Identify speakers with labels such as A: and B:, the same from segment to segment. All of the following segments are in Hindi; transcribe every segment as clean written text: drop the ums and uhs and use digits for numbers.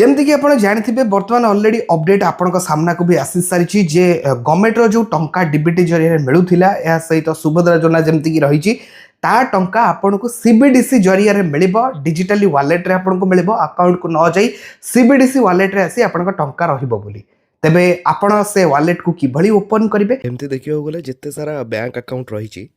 A: जमती कि आप जानते बर्तमान अलरेडी अपडेट आपण सामना को भी आसी सारी जे गवर्नमेंट जो टंका डीबीटी जरिए मिलूला या सहित सुभद्रा योजना जमती रही ता टंका आपन को सीबीडीसी जरिए मिल डिजिटली वालेट रे आपन को मिल अकाउंट को न जाई सीबीडीसी वालेट रे आसी आपन टंका रहिबो बोली तेबे आपण से वालेट को किभली ओपन करिवे
B: एमती देखियो गले जिते सारा बैंक अकाउंट रही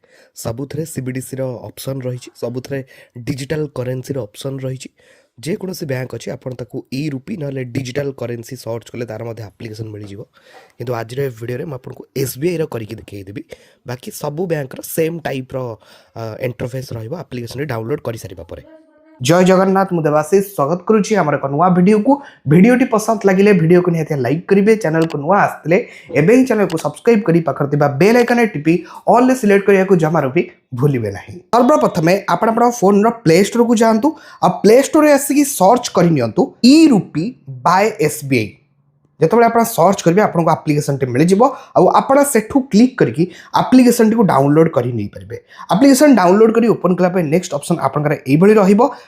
B: सबुथे सीबीडीसी रो ऑप्शन रही सबुथे डिजिटल करेन्सी रो ऑप्शन रही जेकोसी बैंक अच्छे आपन ताकू ई रूपी ना डिजिटल करेन्सी सर्च कले तार मध्य एप्लिकेशन मिल जाव किंतु आज वीडियो में आपको एसबीआई रो करके देखैदेबी बाकी सबू बैंक रो सेम टाइप रो इंटरफेस रहइबो एप्लिकेशन डाउनलोड कर सारिबा परे।
A: जय जगन्नाथ मुझे देवाशीष स्वागत करुच्ची आम एक नुआ वीडियो को वीडियोटी पसंद लगे वीडियो को निहाती लाइक करेंगे चैनल को नुआ आसते एवं चैनल को सब्सक्राइब कर पाखर बेल आइकन टिपी ऑल ले सिलेक्ट करने को जमार भी भूलिए ना। सर्वप्रथम आपण फोन प्ले स्टोर को जातु आ प्ले स्टोर आसिक सर्च करनी ई रूपी बाय एसबीआई जितेबाला आप सर्च करेंगे आपको आप्लिकेसन टी मिल जाव सेठू क्लिक करके आप्लिकेसन टी डाउनलोड कर नहीं पारे। आप्लिकेसन डाउनलोड कर ओपन कला नेक्स्ट ऑप्शन आपंकर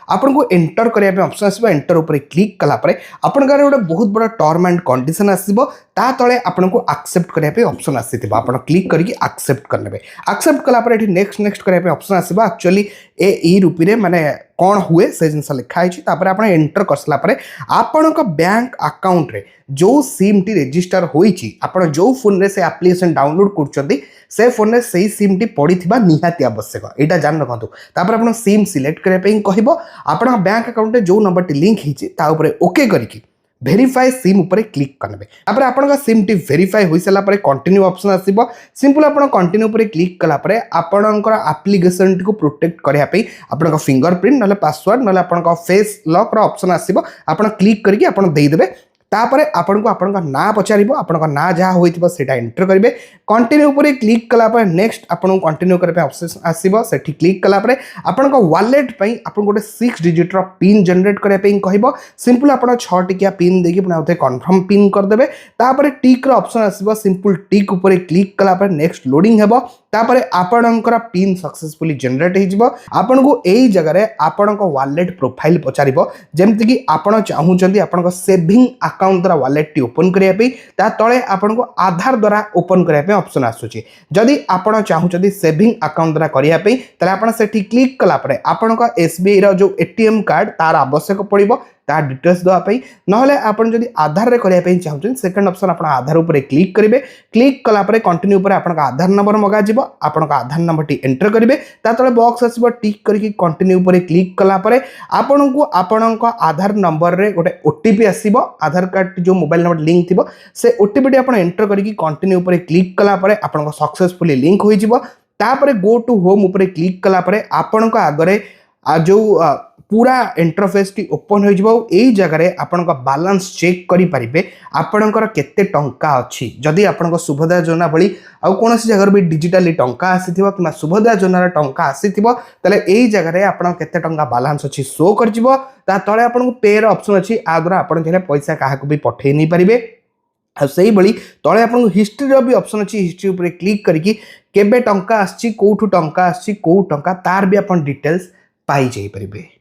A: आपको एंटर करने ऑप्शन आसो एंटर उपर क्लिक कलापर आपंकर गोटे बहुत बड़ा टर्म एंड कंडीशन आसो ता तले आपको एक्सेप्ट करने ऑप्शन आसी आप क्लिक करके एक्सेप्ट करने एक्सेप्ट कलापर नेक्स्ट नेक्स्ट करने ऑप्शन आसो एक्चुअली ए रूपी माने कौन हुए से जिन लिखाई आप एंटर कर सारापर आपण बैंक अकाउंट रे जो सिम टी रजिस्टर होईची आपण जो फोन रे से एप्लिकेशन डाउनलोड करछंती से फोन रे सही सिम टी पड़ी निहाती आवश्यक एटा जान रखु तापर आपण सिम सिलेक्ट करने पे कहबो आपण बैंक अकाउंट रे जो नंबर टी लिंक हिची ता ऊपर ओके करके वेरीफाई सिम ऊपर क्लिक करने तापर आपण सिम टी वेरीफाई हो सारा पर कंटिन्यू ऑप्शन आसीबो सिंपल आपण कंटिन्यू ऊपर क्लिक कला पर आपणकर एप्लिकेशन को प्रोटेक्ट करने पे आपण फिंगरप्रिंट ना पासवर्ड ना आपण फेस लॉक रो ऑप्शन आसीबो आपण क्लिक करके आपण दे देबे तापर आपण को आपण ना पचारिबो आपण ना जहाँ होइतिबो सेटा एंटर करेंगे कंटिन्यू ऊपर क्लिक कला पर नेक्स्ट आपण कंटिन्यू करबे ऑप्शन आसीबो सेठी क्लिक कला पर आपण वालेट पई आपण गोटे 6 डिजिट रो पिन जनरेट करबे पई कहबो सिंपल आपण 6 टिकिया पिन देकी पुना उते कंफर्म पिन कर देबे तापर टिक रो ऑप्शन आसीबो सिंपल टिक ऊपर क्लिक कला पर नेक्स्ट लोडिंग हेबो तापर आपणकर पिन सक्सेसफुली जनरेट हो आपन को एई जगह रे आपन वालेट प्रोफाइल पचारिबो जेमति कि आपण चाहूचंती आपन सेविंग अकाउंट द्वारा वालेट टी ओपन करिया पे ता तळे आपन को आधार द्वारा ओपन करिया पे ऑप्शन आसुची जदि आपण चाहूचंती सेविंग अकाउंट द्वारा करिया पे तले आपण सेठी क्लिक कला परे आपन को एसबीआई रो जो एटीएम कार्ड तार आवश्यक पड़िबो ता डिटेल्स देवाई ना आपन जदि आधार रे करिया पे चाहूचंती सेकंड ऑप्शन आपण आधार ऊपर क्लिक करिवे क्लिक कला परे कंटिन्यू ऊपर आपण आधार नंबर मगा जिवो आपण आधार नंबर टी एंटर करिवे ता तळे बॉक्स आसीबो टिक करके कंटिन्यू ऊपर क्लिक कला परे आपण को आपणक आधार नंबर रे गोटे ओटीपी आसीबो आधार कार्ड जो मोबाइल नंबर लिंक थिबो से ओटीपी टी आपण एंटर करके कंटिन्यू ऊपर क्लिक कला परे आपण सक्सेसफुली लिंक होई जिवो तापरे गो टू होम ऊपर क्लिक कला परे आपण आगरे जो पूरा इंटरफेस टी ओपन हो जाव एई जगह रे आपन का बैलेंस चेक करि परिबे आपनकर केते टंका अछि जदि आपन सुभद्रा योजना भली आ कोनोसी जगह भी डिजिटली टंका आसीथिबो कि सुभद्रा योजना रे टंका आसीथिबो तले एई जगह रे आपन केते टंका बैलेंस अछि शो कर जिवो ता तळे आपन को पे रो ऑप्शन अछि आ द्वारा आपन जेले पैसा काहा को भी पठेइ नै परिबे आ सही बड़ी तले आपन हिस्ट्री रो भी ऑप्शन अछि हिस्ट्री ऊपर क्लिक करके केबे टंका आछि कोठु टंका आछि को टंका तार भी आपन डिटेल्स पाई जाई परिबे।